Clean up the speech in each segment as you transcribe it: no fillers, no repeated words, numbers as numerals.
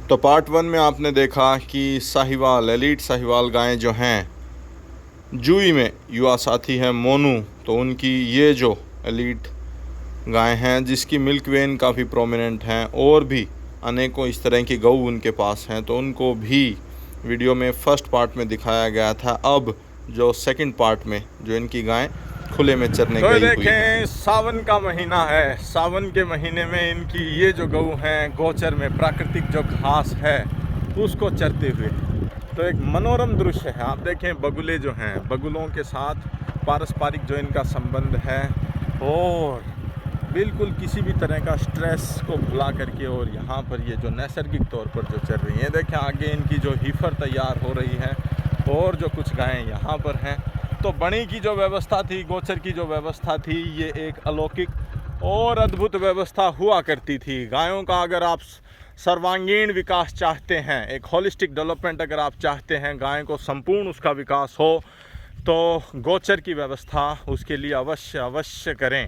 तो पार्ट 1 में आपने देखा कि साहिवाल एलीट साहिवाल गायें जो हैं जूई में युवा साथी हैं मोनू, तो उनकी ये जो एलीट गायें हैं जिसकी मिल्क वेन काफ़ी प्रोमिनेंट हैं और भी अनेकों इस तरह की गऊ उनके पास हैं, तो उनको भी वीडियो में फर्स्ट पार्ट में दिखाया गया था। अब जो सेकंड पार्ट में जो इनकी गायें खुले में चरने गई हुई हैं। देखें, सावन का महीना है, सावन के महीने में इनकी ये जो गऊ हैं गोचर में प्राकृतिक जो घास है उसको चरते हुए, तो एक मनोरम दृश्य है। आप देखें बगुले जो हैं, बगुलों के साथ पारस्परिक जो इनका संबंध है और बिल्कुल किसी भी तरह का स्ट्रेस को भुला करके, और यहाँ पर ये जो नैसर्गिक तौर पर जो चल रही हैं, देखें आगे इनकी जो हीफर तैयार हो रही है और जो कुछ गायें यहाँ पर हैं। तो बणी की जो व्यवस्था थी, गोचर की जो व्यवस्था थी, ये एक अलौकिक और अद्भुत व्यवस्था हुआ करती थी। गायों का अगर आप सर्वांगीण विकास चाहते हैं, एक होलिस्टिक डेवलपमेंट अगर आप चाहते हैं, गाय को संपूर्ण उसका विकास हो, तो गोचर की व्यवस्था उसके लिए अवश्य करें।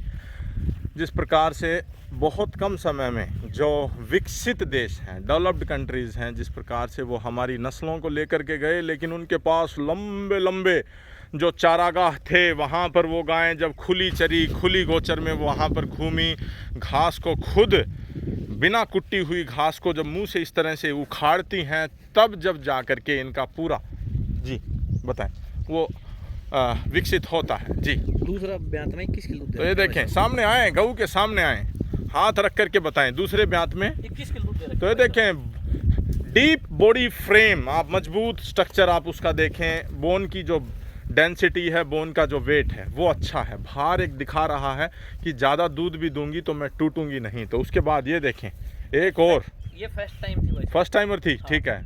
जिस प्रकार से बहुत कम समय में जो विकसित देश हैं, डेवलप्ड कंट्रीज़ हैं, जिस प्रकार से वो हमारी नस्लों को लेकर के गए, लेकिन उनके पास लंबे लंबे जो चारागाह थे, वहाँ पर वो गायें जब खुली चरी, खुली गोचर में वो वहाँ पर घूमी, घास को खुद बिना कुट्टी हुई घास को जब मुंह से इस तरह से उखाड़ती हैं, तब जब जा कर के इनका पूरा जी बताएं वो विकसित होता है। जी दूसरा ब्यांत में 21 किलो, तो ये देखें सामने आए, गऊ के सामने आए, हाथ रख करके बताएं दूसरे ब्यांत में 21 किलो दे रहे। तो ये देखें डीप बॉडी फ्रेम, आप मजबूत स्ट्रक्चर आप उसका देखें, बोन की जो डेंसिटी है, बोन का जो वेट है वो अच्छा है, भार एक दिखा रहा है कि ज़्यादा दूध भी दूंगी तो मैं टूटूंगी नहीं। तो उसके बाद ये देखें एक और, ये फर्स्ट टाइम थी भाई, फर्स्ट टाइमर थी। हाँ। ठीक है,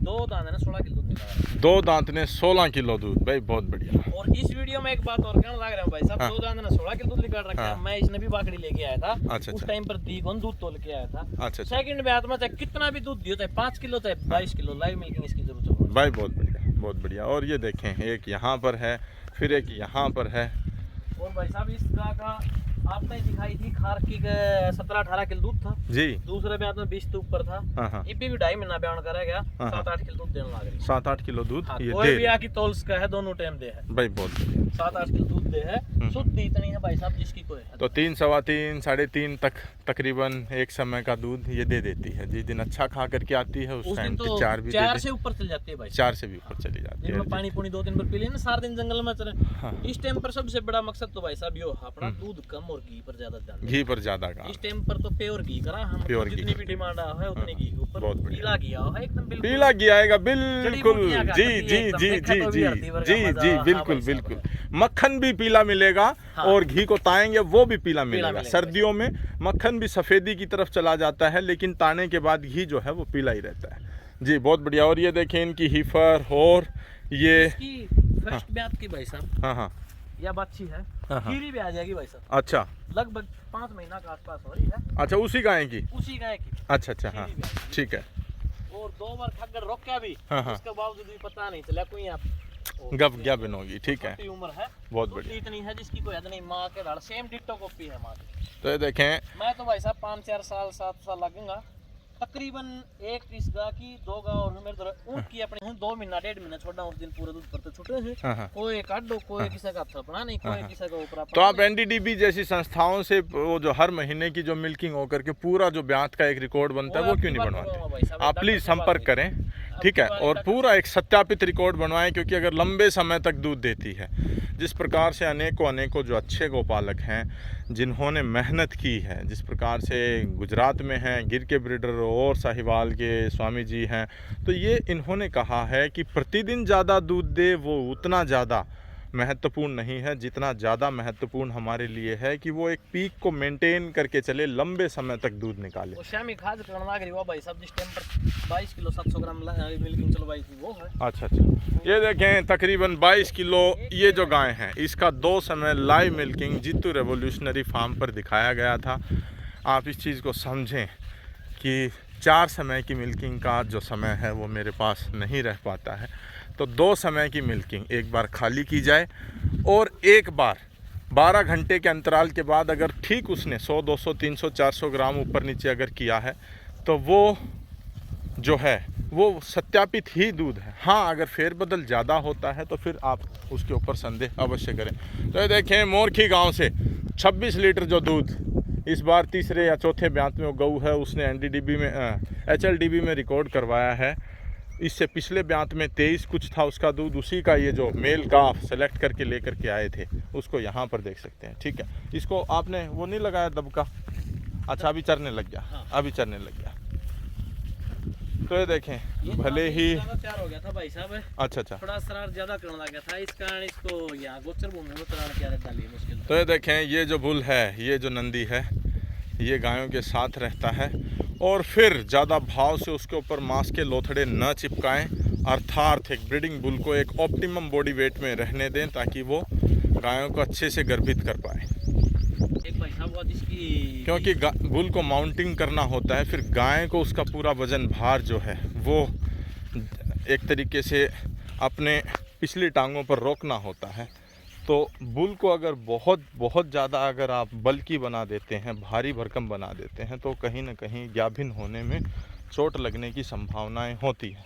दो दांत ने 16 किलो दूध निकाला, दो दांत ने 16 किलो दूध, भाई बहुत बढ़िया। और इस वीडियो में एक बात और कहना लग रहा है भाई साहब। हाँ। दो दांत ने 16 किलो दूध निकाल रखा है। मैं इसने भी बाकड़ी लेके आया था। अच्छा, उस टाइम पर दूध तोल के आया था। अच्छा, सेकंड में आत्मा चाहे कितना भी दूध दियो, चाहे 5 किलो चाहे 22 किलो, लाइव मिल्किंग इसकी जरूरत है भाई, बहुत बढ़िया बहुत बढ़िया। और ये देखें एक यहाँ पर है, फिर एक यहाँ पर है। और भाई साहब इस गाय का आपने दिखाई थी खार की 17-18 किलो दूध था जी, दूसरे ब्यात में 20 से ऊपर था। हाँ। ये भी 2.5 महीना बयान करा गया, 7-8 किलो दूध देने लग रही, 7-8 किलो दूध। हाँ, ये कोई भी आकी तोल्स का है, दोनों टाइम दे है भाई, बहुत 7-8 किलो दूध दे है, शुद्ध इतनी है भाई साहब जिसकी कोई है। तो 3, सवा 3, 3.5 तक तकरीबन एक समय का दूध ये दे देती है। जिस दिन अच्छा खा करके आती है उस टाइम तो 4 से ऊपर चल जाती है भाई, 4 से भी ऊपर चली जाती है। पानी पुनी 2 दिन पर पी लेना, सारा दिन जंगल में चले। इस टाइम पर सबसे बड़ा मकसद तो भाई साहब यो अपना दूध कम और घी पर ज्यादा, घी पर ज्यादा का। इस टाइम पर तो प्योर घी करा हम, प्योर जितनी भी डिमांड है उतने घी के ऊपर पीला घी है, एकदम बिल्कुल पीला घी आएगा, बिल्कुल जी जी जी जी जी जी जी बिल्कुल बिल्कुल। मक्खन भी पीला मिलेगा। हाँ। और घी को ताएंगे वो भी पीला मिलेगा। सर्दियों में मक्खन भी सफेदी की तरफ चला जाता है, लेकिन ताने के बाद घी जो है वो पीला ही रहता है जी, बहुत बढ़िया। और ये देखें इनकी हीफर, और ये फर्स्ट ब्यात की भाई साहब। हाँ हाँ, या बच्ची है, खीरी भी आ जाएगी भाई साहब। अच्छा, लगभग 5 महीना के आसपास हो रही है। अच्छा, उसी गाय की, उसी गाय की। अच्छा अच्छा, हाँ ठीक है। और 2 बार खग्गर रोक के भी, उसके बावजूद भी पता नहीं चला कोई आप गप क्या बनोगी। ठीक है, उम्र है बहुत बढ़िया, इतनी है जिसकी कोई हद नहीं। माँ के दाढ़ सेम डिट्टो कॉपी है माँ की। तो ये देखें, मैं तो भाई साहब 5-4 साल 7 साल लगेगा तकरीबन एक इस गाय की, 2 गाय और मेरे तरह ऊँट की अपने 2 महीना 1.5 महीना छोड़ा, उस दिन पूरे दूध पर तो छूटे थे। कोई काटो, कोई किसी का थपना नहीं, कोई किसी का ऊपर। तो आप एनडीडीबी जैसी संस्थाओं से वो जो हर महीने की जो मिल्किंग होकर के पूरा जो ब्यात का एक रिकॉर्ड बनता है वो क्यों नहीं बनवाते? आप प्लीज संपर्क करें, ठीक है, और पूरा एक सत्यापित रिकॉर्ड बनवाएं, क्योंकि अगर लंबे समय तक दूध देती है, जिस प्रकार से अनेकों जो अच्छे गोपालक हैं जिन्होंने मेहनत की है, जिस प्रकार से गुजरात में हैं गिर के ब्रीडर और साहिवाल के स्वामी जी हैं, तो ये इन्होंने कहा है कि प्रतिदिन ज़्यादा दूध दे वो उतना ज़्यादा महत्वपूर्ण नहीं है, जितना ज़्यादा महत्वपूर्ण हमारे लिए है कि वो एक पीक को मेंटेन करके चले, लंबे समय तक दूध निकाले। वो शामी खाद करना लग रही हो भाई साहब, जिस टाइम पर 22 किलो 700 ग्राम मिल्किंग चलवाई थी वो है। अच्छा अच्छा, ये देखें तकरीबन 22 किलो ये जो गाय हैं, इसका 2 समय live milking Jeetu Revolutionary Farm पर दिखाया गया था। आप इस चीज़ को समझें कि 4 समय की मिल्किंग का जो समय है वो मेरे पास नहीं रह पाता है, तो 2 समय की मिल्किंग एक बार खाली की जाए, और एक बार 12 घंटे के अंतराल के बाद अगर ठीक उसने 100, 200, 300, 400 ग्राम ऊपर नीचे अगर किया है, तो वो जो है वो सत्यापित ही दूध है। हाँ, अगर फेरबदल ज़्यादा होता है तो फिर आप उसके ऊपर संदेह अवश्य करें। तो ये देखें, मोरखी गांव से 26 लीटर जो दूध इस बार तीसरे या चौथे ब्यांत में वो गऊ है, उसने एनडीडीबी में एचएलडीबी में रिकॉर्ड करवाया है। इससे पिछले ब्यांत में 23 कुछ था उसका दूध, उसी का ये जो मेल काफ सेलेक्ट करके लेकर के आए थे उसको यहाँ पर देख सकते हैं। ठीक है, इसको आपने वो नहीं लगाया दबका? अच्छा, अभी चरने लग गया। हाँ। अभी चरने लग गया। तो ये देखें, भले ही तैयार हो गया था भाई साहब। अच्छा, थोड़ा शरारत ज्यादा करने लग गया था, इस कारण इसको यहाँ गोचर भूमि में चराने की आदत डाली मुश्किल। तो ये देखें, ये जो बुल है, ये जो नंदी है, ये गायों के साथ रहता है और फिर ज़्यादा भाव से उसके ऊपर मांस के लोथड़े न चिपकाएं, अर्थात एक ब्रीडिंग बुल को एक ऑप्टिमम बॉडी वेट में रहने दें ताकि वो गायों को अच्छे से गर्भित कर पाए। एक भाई साहब वो जिसकी, क्योंकि बुल को माउंटिंग करना होता है, फिर गाय को उसका पूरा वजन भार जो है वो एक तरीके से अपने पिछली टांगों पर रोकना होता है। तो बुल को अगर बहुत ज़्यादा अगर आप बल्कि बना देते हैं, भारी भरकम बना देते हैं, तो कहीं ना कहीं गाभिन होने में चोट लगने की संभावनाएं होती हैं।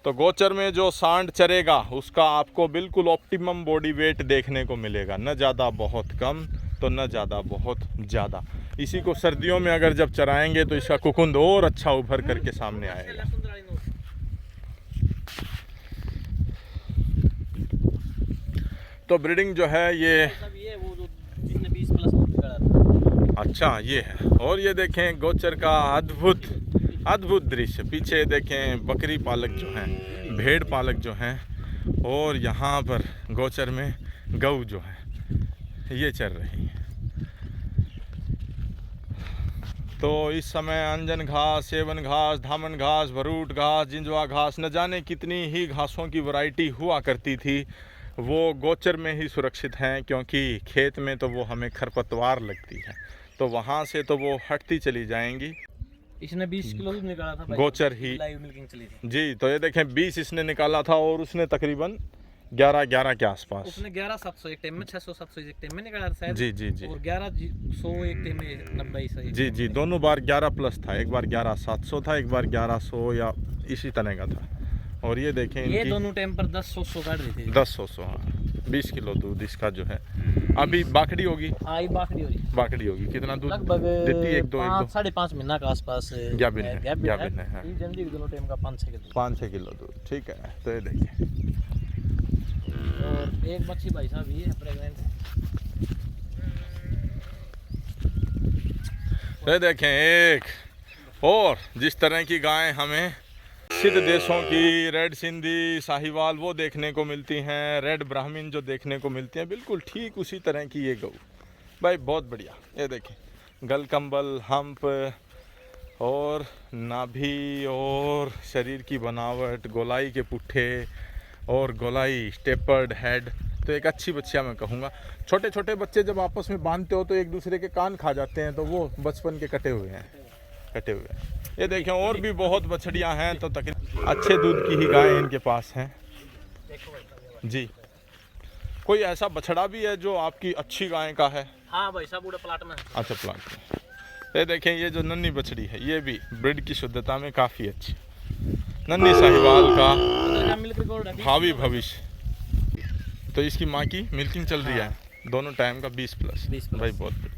तो गोचर में जो सांड चरेगा उसका आपको बिल्कुल ऑप्टिमम बॉडी वेट देखने को मिलेगा, न ज़्यादा बहुत कम तो न ज़्यादा बहुत ज़्यादा। इसी को सर्दियों में अगर जब चराएंगे तो इसका कुकुंद और अच्छा उभर करके सामने आएगा। तो ब्रीडिंग जो है ये वो जो जिसने 20 प्लस निकाला था। अच्छा, ये है। और ये देखें गोचर का अद्भुत दृश्य। पीछे देखें बकरी पालक जो हैं, भेड़ पालक जो हैं, और यहाँ पर गोचर में गऊ जो है ये चर रही है। तो इस समय अंजन घास, सेवन घास, धामन घास, भरूट घास, जिंजवा घास, न जाने कितनी ही घासों की वैरायटी हुआ करती थी, वो गोचर में ही सुरक्षित हैं, क्योंकि खेत में तो वो हमें खरपतवार लगती है, तो वहाँ से तो वो हटती चली जाएंगी। इसने 20 किलो दूध निकाला था गोचर ही लाइव मिल्किंग चली थी जी। तो ये देखें, 20 इसने निकाला था और उसने तकरीबन 11 के आसपास, उसने 11,700 एक टाइम में, 600-700 एक टाइम में निकाला था जी जी जी, और 1100 एक टाइम में 90 सही जी जी, दोनों बार 11 प्लस था। एक बार 11,700 था, एक बार 1100 या इसी तरह का था। और ये देखें, ये दोनों टाइम पर 10-100 काट रही थी। 10-100, हाँ, 20 किलो दूध इसका जो है। अभी बाकड़ी होगी? हाँ, बाकड़ी होगी। कितना दूध लगभग देती है? 5.5 महीना के आसपास गाभिन है। हाँ। जल्दी दोनों टाइम का 5-6 किलो दूध। ठीक है, तो ये देखिए, और एक बच्ची भाई साहब ये प्रेग्नेंट है। तो देखें, एक और जिस तरह की गाय हमें सिद्ध देशों की रेड सिंधी, साहिवाल वो देखने को मिलती हैं, रेड ब्राह्मीण जो देखने को मिलती हैं, बिल्कुल ठीक उसी तरह की ये गऊ भाई, बहुत बढ़िया। ये देखें, गलकंबल, हम्प और नाभि और शरीर की बनावट, गोलाई के पुट्ठे और गोलाई टेपर्ड हेड। तो एक अच्छी बच्चियाँ मैं कहूँगा। छोटे छोटे बच्चे जब आपस में बांधते हो तो एक दूसरे के कान खा जाते हैं, तो वो बचपन के कटे हुए हैं। ये देखें, और भी बहुत बछड़ियाँ हैं, तो तकरीबन अच्छे दूध की ही गाय इनके पास हैं जी। कोई ऐसा बछड़ा भी है जो आपकी अच्छी गाय का है? हाँ भाई साहब, पूरा प्लाट में। अच्छा, प्लाट में। ये देखें, ये जो नन्ही बछड़ी है ये भी ब्रीड की शुद्धता में काफ़ी अच्छी, नन्ही साहिवाल का भावी भविष्य। तो इसकी माँ की मिल्किंग चल रही है दोनों टाइम का 20 प्लस भाई, बहुत बढ़िया।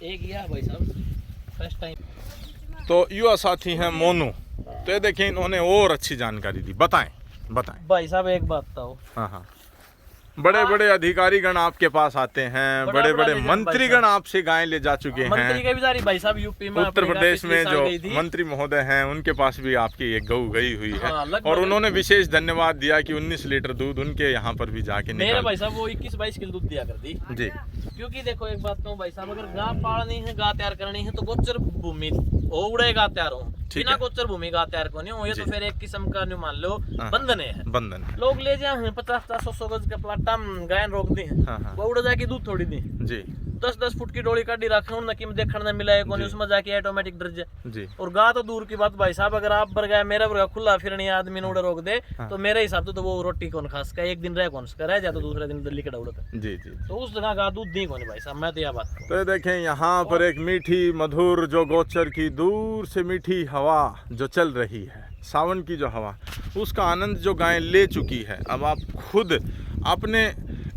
एक ये भाई साहब फर्स्ट टाइम। तो युवा साथी हैं मोनू। तो ये देखें, इन्होंने और अच्छी जानकारी दी। बताएं भाई साहब, एक बात बताओ। हाँ, बड़े बड़े अधिकारी गण आपके पास आते हैं, बड़े बड़े मंत्री गण आपसे गायें ले जा चुके हैं। मंत्री के भी जा रही भाई साहब, यूपी में, उत्तर प्रदेश में जो मंत्री महोदय हैं उनके पास भी आपकी एक गऊ गई हुई है। और उन्होंने विशेष धन्यवाद दिया कि 19 लीटर दूध उनके यहाँ पर भी जाके मेरे भाई साहब वो 21-22 किलो दूध दिया कर दी जी। क्योंकि देखो एक बात कहूँ भाई साहब, अगर गाय पालनी है, गाय तैयार करनी है, तो गोचर भूमि उड़े गाय तैयार हो, बिना गोचर भूमि गाय तैयार को नहीं हो। ये तो फिर एक किस्म का नहीं मान लो बंधन है। लोग ले जाए 50-100 गज का प्लाट गाय रोक दी, वो उड़ जाएगी दूध थोड़ी दी जी। 10-10 फुट की डोली काटी रखे उन नकीम देखने न मिला है कौन उसमें जाके ऑटोमेटिक डर जाए। और गा तो दूर की बात भाई साहब, अगर आप बर गया मेरा बर खुला फिरनी आदमी ने उड़े रोक दे तो मेरे हिसाब से तो वो रोटी कौन खास का एक दिन रह कौन सा रह जाए तो दूसरे दिन दिल्ली के उड़ता। जी जी, तो उस जगह का दूध नहीं कौन भाई साहब, मैं तो यह बात। तो देखें यहाँ पर एक मीठी मधुर जो गोचर की दूर से मीठी हवा जो चल रही है, सावन की जो हवा, उसका आनंद जो गाय ले चुकी है। अब आप खुद अपने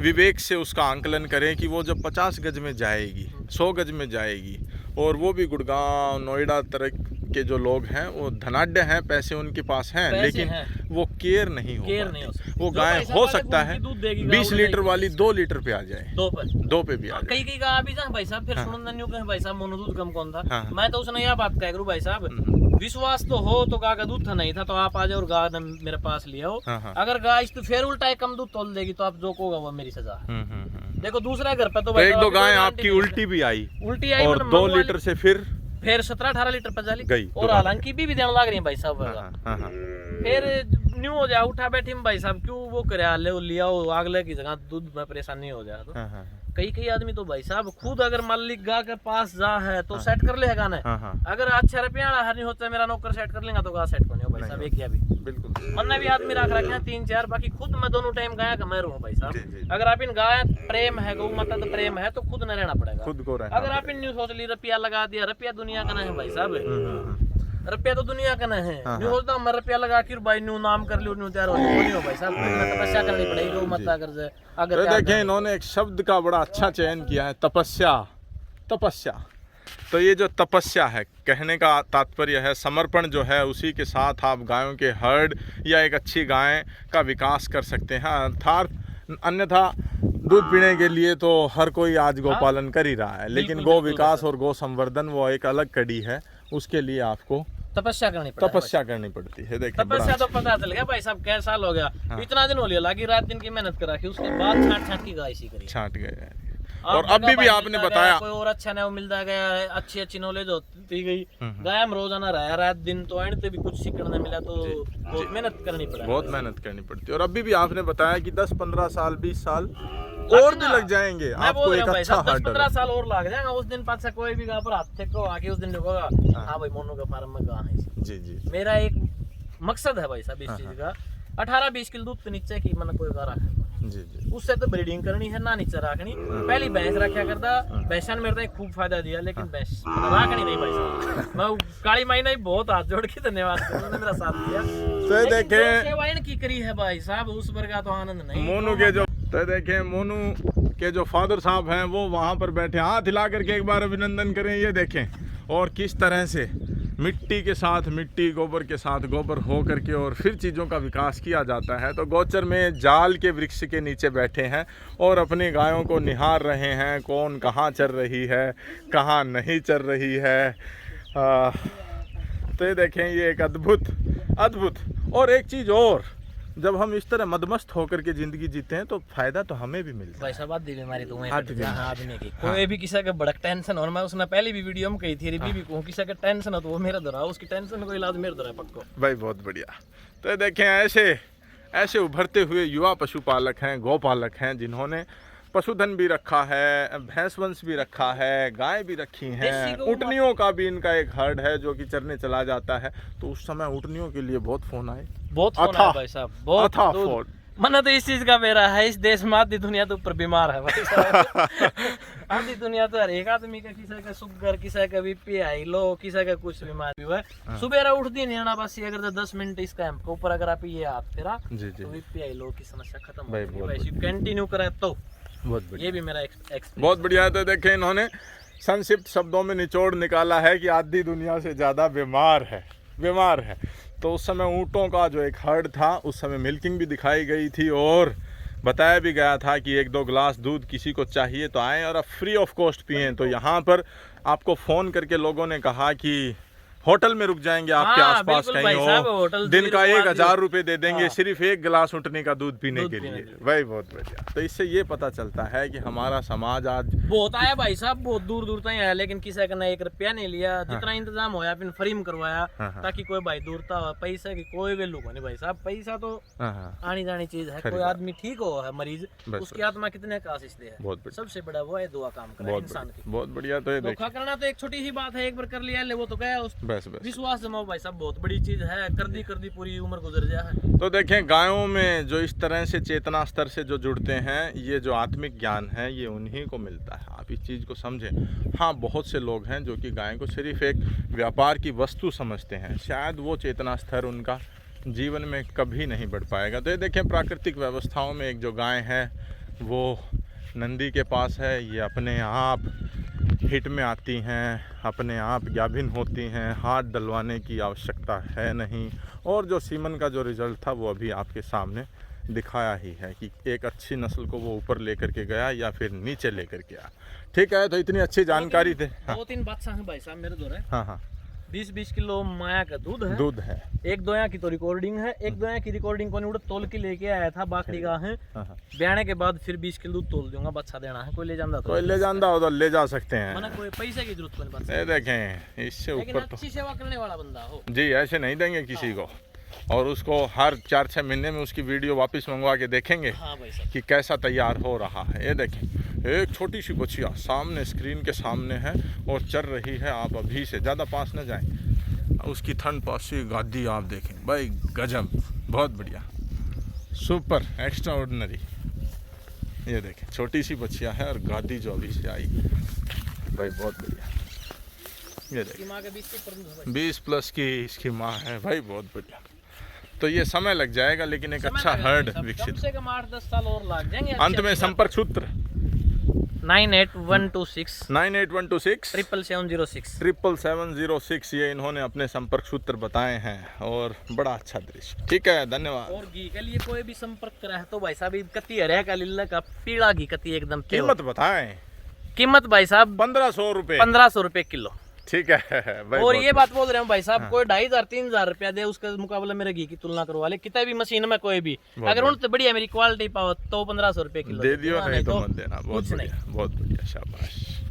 विवेक से उसका आंकलन करें कि वो जब 50 गज में जाएगी, 100 गज में जाएगी, और वो भी गुड़गांव नोएडा तरह के जो लोग हैं वो धनाढ्य हैं, पैसे उनके पास हैं, लेकिन वो केयर नहीं हो वो गाय हो सकता है 20 लीटर वाली 2 लीटर पे आ जाए, 2 पे भी आ जाए। कई का भी भाई साहब फिर सुनन कहे भाई साहब मोनो दूध कम कौन था। मैं तो उसने यह बात कह करूँ भाई साहब, विश्वास तो हो तो गाय का दूध था नहीं था तो आप आ जाओ और गाय ने मेरे पास लिया हो। अगर गाय तो फिर उल्टा कम दूध तोल देगी तो आप जो कहोगा वो मेरी सजा। देखो दूसरा घर पे तो 1-2 गाय आपकी उल्टी भी आई और 2 लीटर से फिर 17-18 लीटर पर गई और हालांकि भी देने लग रही है भाई साहब। फिर न्यू हो जाए उठा बैठी भाई साहब, क्यों वो करे ले लिया हो अगले की जगह दूध में परेशानी हो जाए। तो कई आदमी तो भाई साहब खुद अगर मालिक गा के पास जा है तो सेट कर लेगा ना। अगर अच्छा रुपया नहीं होता मेरा नौकर सेट कर लेगा तो गा सेट करने भाई साहब। एक या भी बिल्कुल मन भी आदमी रख रखे हैं 3-4, बाकी खुद मैं दोनों टाइम गाया कमा रहा हूँ भाई साहब। अगर आप इन गाय प्रेम है गौ माता तो प्रेम है तो खुद न रहना पड़ेगा, खुद को रहना। अगर आप इन न्यू सोच ली रुपया लगा दिया, रुपया दुनिया का नहीं भाई साहब, रुपया तो दुनिया का नहीं है। न्यू सोचता मैं रुपया लगा के भाई न्यू नाम कर लियो न्यू तैयार हो भाई साहब। तपस्या करनी पड़ेगी गौ माता अगर देखें इन्होंने एक शब्द का बड़ा अच्छा चयन किया है, तपस्या। तपस्या तो ये जो तपस्या है कहने का तात्पर्य है समर्पण जो है, उसी के साथ आप गायों के हर्ड या एक अच्छी गाय का विकास कर सकते हैं। अर्थात अन्यथा दूध पीने के लिए तो हर कोई आज गौ पालन कर ही रहा है, लेकिन गौ विकास और गौ संवर्धन वो एक अलग कड़ी है, उसके लिए आपको तपस्या करनी पड़ती है। देखिए तपस्या तो पता चल गया भाई साहब, कैसा साल हो गया, इतना दिन हो लिया लगी रात दिन की मेहनत करा के उसके बाद छांट की गाय सी करी, छांट गए। और अभी भी आपने बताया कोई और अच्छा नहीं मिलता गया है, अच्छी नॉलेज होती गई गाय में रोजाना रहा रात दिन, तो एंड पे भी कुछ सीखने मिला तो बहुत मेहनत करनी पड़ी, बहुत मेहनत करनी पड़ती है। और अभी भी आपने बताया कि 10-15 साल 20 साल और भी लग जाएंगे आपको, एक अच्छा 10-15 साल और लग जाएगा। उस दिन पास कोई भी गाय पर हाथ को आके उस दिन देखोगा हाँ भाई मोनू का फार्म में गाय है। जी जी, मेरा एक मकसद है भाई साहब इस चीज का, 18-20 किलो दूध नीचे की मन कोई गाय रखे जी जी, उससे तो ब्रीडिंग करनी है ना नीचे रखनी। पहली भैंस रखा करता, भैंसा ने मेरे को खूब फायदा दिया, लेकिन भैंस रखनी नहीं भाई साहब। मैं काली माई ने बहुत हाथ जोड़ के धन्यवाद, उन्होंने मेरा साथ दिया। तो देखें सेवा की करी है भाई साहब, उस पर का तो आनंद नहीं। मोनू के जो तो देखें मोनू के जो फादर साहब हैं वो वहाँ पर बैठे, हाथ हिला करके एक बार अभिनंदन करें। ये देखें और किस तरह से मिट्टी के साथ मिट्टी, गोबर के साथ गोबर हो करके और फिर चीज़ों का विकास किया जाता है। तो गोचर में जाल के वृक्ष के नीचे बैठे हैं और अपनी गायों को निहार रहे हैं, कौन कहाँ चर रही है, कहाँ नहीं चर रही है। तो ये देखें ये एक अद्भुत और एक चीज़ और, जब हम इस तरह मदमस्त होकर के जिंदगी जीते हैं तो फायदा तो हमें भी मिलता है भाई साहब। आदमी बीमारी तो आदमी की कोई भी किसी का बड़ा टेंशन और मैं उसने पहली भी वीडियो में कही थी री भी को किसी का टेंशन हो तो वो मेरा धरा, उसकी टेंशन को इलाज मेरा धरा पक्को भाई। बहुत बढ़िया। तो देखें ऐसे उभरते हुए युवा पशुपालक हैं, गौपालक हैं, जिन्होंने पशुधन भी रखा है, भैंस वंश भी रखा है, गाय भी रखी हैं, ऊँटनियों का भी इनका एक हर्ड है जो कि चरने चला जाता है। तो उस समय ऊँटनियों के लिए बहुत फोन आए, बहुत फोन आए भाई साहब, बहुत फोन। मन तो इस चीज का मेरा है, इस देश में आधी दुनिया तो ऊपर बीमार है भाई साहब। आधी दुनिया तो हर एक आदमी का, किसी का शुगर, किसी का बीपी हाई लो, किसी का कुछ बीमारी हुआ है। सुबह उठती नहीं ना बस, अगर 10 मिनट इस कैंप के ऊपर अगर आप ये हाथ फेरा तो बीपी हाई लो की समस्या खत्म हो जाएगी। कंटिन्यू करें तो ये भी मेरा एक्सपीरियंस बहुत बढ़िया है। तो देखें इन्होंने संक्षिप्त शब्दों में निचोड़ निकाला है कि आधी दुनिया से ज़्यादा बीमार है। तो उस समय ऊँटों का जो एक हर्ड था, उस समय मिल्किंग भी दिखाई गई थी और बताया भी गया था कि 1-2 गिलास दूध किसी को चाहिए तो आएँ और आप फ्री ऑफ कॉस्ट पिएँ। तो यहाँ पर आपको फ़ोन करके लोगों ने कहा कि होटल में रुक जाएंगे आपके हाँ, आसपास बिल्कुल कहीं भाई साहब, हो, होटल दिन का 1000 रुपए दे देंगे हाँ। सिर्फ एक गिलास उठने का दूध पीने दूध के पीने लिए। के लिए। भाई बहुत बढ़िया। तो इससे ये पता चलता है कि हमारा समाज आज बहुत आया भाई साहब, बहुत दूर दूर तक आया, लेकिन किसी का ना 1 रुपया नहीं लिया। जितना इंतजाम होया फिर फ्री में करवाया, ताकि कोई भाई दूरता हो। पैसा की कोई वैल्यू नहीं भाई साहब, पैसा तो आनी जानी चीज है। कोई आदमी ठीक हो है मरीज, उसकी आत्मा कितने का आशीष दे है, सबसे बड़ा वो है दुआ काम करे इंसान की। बहुत बढ़िया। तो ये धोखा करना तो एक छोटी सी बात है, एक बार कर लिया ले वो तो गया। उस विश्वास जमाओ भाई साहब, बहुत बड़ी चीज है। कर दी पूरी उम्र गुजर जाए। तो देखें, गायों में जो इस तरह से चेतना स्तर से जो जुड़ते हैं, ये जो आत्मिक ज्ञान है ये उन्हीं को मिलता है। आप इस चीज़ को समझें। हाँ, बहुत से लोग हैं जो कि गाय को सिर्फ एक व्यापार की वस्तु समझते हैं, शायद वो चेतना स्तर उनका जीवन में कभी नहीं बढ़ पाएगा। तो ये देखें, प्राकृतिक व्यवस्थाओं में एक जो गाय है वो नंदी के पास है, ये अपने आप हिट में आती हैं, अपने आप गाभिन होती हैं, हाथ डलवाने की आवश्यकता है नहीं। और जो सीमन का जो रिज़ल्ट था वो अभी आपके सामने दिखाया ही है कि एक अच्छी नस्ल को वो ऊपर लेकर के गया या फिर नीचे लेकर के आया। ठीक है, तो इतनी अच्छी जानकारी थे। 2-3 बादशाह हैं भाई साहब मेरे दो है। हाँ, 20-20 किलो माया का दूध है। एक दोया की तो रिकॉर्डिंग है, एक दोया की रिकॉर्डिंग को नहीं तोल के लेके आया था। बाकी का है ब्याने के बाद फिर 20 किलो दूध तोल दूंगा। बच्चा देना है, कोई ले जाता तो ले जा सकते हैं, मना कोई पैसे की जरूरत नहीं पड़ती। ये देखें, इससे ऊपर तो अच्छी सेवा करने वाला बंदा हो जी, ऐसे नहीं देंगे किसी को। और उसको हर 4-6 महीने में उसकी वीडियो वापस मंगवा के देखेंगे कि कैसा तैयार हो रहा है। ये देखें, एक छोटी सी बछिया सामने स्क्रीन के सामने है और चल रही है। आप अभी से ज़्यादा पास न जाएं। उसकी थन पासी गादी आप देखें भाई, गजब, बहुत बढ़िया, सुपर एक्स्ट्रा ऑर्डिनरी। ये देखें, छोटी सी बछिया है और गादी जो अभी से आई भाई, बहुत बढ़िया। ये देखें, 20+ की इसकी माँ है भाई, बहुत बढ़िया। तो ये समय लग जाएगा, लेकिन एक अच्छा हर्ड विकसित, कम से कम 8-10 साल और लग जाएंगे। अंत में संपर्क सूत्र 98126 77706 77706 ये इन्होंने अपने संपर्क सूत्र बताए हैं। और बड़ा अच्छा दृश्य। ठीक है, धन्यवाद। और घी के लिए कोई भी संपर्क करा है तो भाई साहब कती हरे का लिल्ला का पीला घी कती एकदम। कीमत बताएं। कीमत भाई साहब 1500 रुपए। 1500 रुपए किलो। ठीक है भाई। और ये बात बोल रहे हैं भाई साहब, कोई 2500-3000 रुपया दे, उसके मुकाबले मेरे घी की तुलना करवा ले कितना भी मशीन में कोई भी, अगर उनसे बढ़िया मेरी क्वालिटी पाओ तो 1500 रुपए किलो दे दियो, नहीं तो मत देना। बहुत बढ़िया, बहुत बढ़िया, शाबाश।